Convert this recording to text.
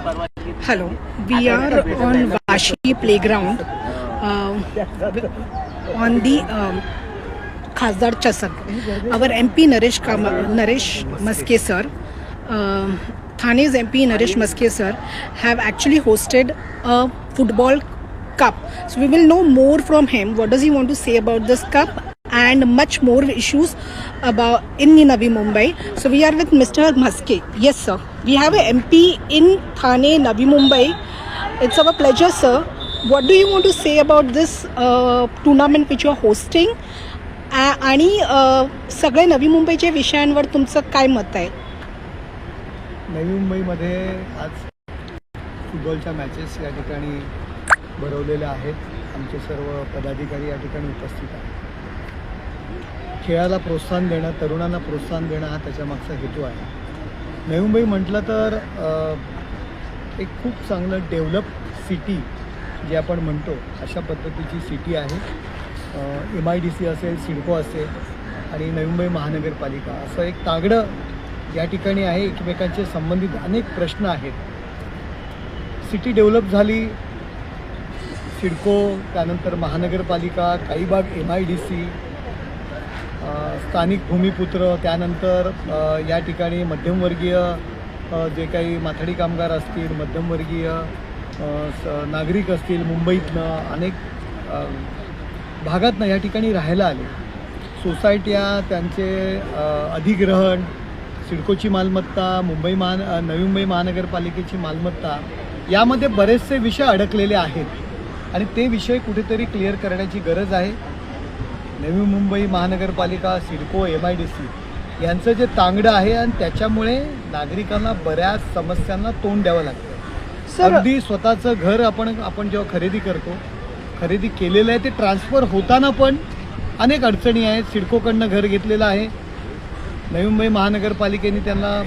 Hello, we are on Vashi playground on the Khasdar Chasak. Our MP Naresh Maske sir, Thane's MP Naresh Maske sir have actually hosted a football cup. So we will know more from him. What does he want to say about this cup? And much more issues about in Navi Mumbai. So we are with Mr. Maske. Yes, sir. We have a MP in Thane, Navi Mumbai. It's our pleasure, sir. What do you want to say about this tournament which you are hosting? आणि सगळे नवी मुंबईच्या विषयांवर तुमचं काय मत आहे? नवी मुंबईमध्ये आज फुटबॉलच्या मॅचेस या ठिकाणी भरवलेल्या आहेत. आमचे सर्व पदाधिकारी या ठिकाणी उपस्थित आहेत. खेळाला प्रोत्साहन देणं, तरुणांना प्रोत्साहन देणं हा त्याच्यामागचा हेतू आहे. नवी मुंबई म्हटलं तर एक खूप चांगलं डेव्हलप सिटी जे आपण म्हणतो अशा पद्धतीची सिटी आहे. MIDC असेल, सिडको असेल आणि नवी मुंबई महानगरपालिका असं एक तागडं या ठिकाणी आहे. एकमेकांचे संबंधित अनेक प्रश्न आहेत. सिटी डेव्हलप झाली, सिडको, त्यानंतर महानगरपालिका, काही भाग MIDC, स्थानिक भूमिपुत्र, त्यानंतर या ठिकाणी मध्यमवर्गीय जे काही माथाडी कामगार असतील, मध्यमवर्गीय नागरिक असतील, मुंबईतनं अनेक भागातनं या ठिकाणी राहायला आले. सोसायट्या, त्यांचे अधिग्रहण, सिडकोची मालमत्ता, नवी मुंबई महानगरपालिकेची मालमत्ता, यामध्ये बरेचसे विषय अडकलेले आहेत आणि ते विषय कुठेतरी क्लिअर करण्याची गरज आहे. नवी मुंबई महानगरपालिका, सिडको, MIDC यांचं जे तांगडं आहे आणि त्याच्यामुळे नागरिकांना बऱ्याच समस्यांना तोंड द्यावं लागतं. अगदी स्वतःचं घर आपण जेव्हा खरेदी करतो, खरेदी केलेलं आहे ते ट्रान्सफर होताना पण अनेक अडचणी आहेत. सिडकोकडनं घर घेतलेलं आहे, नवी मुंबई महानगरपालिकेने त्यांना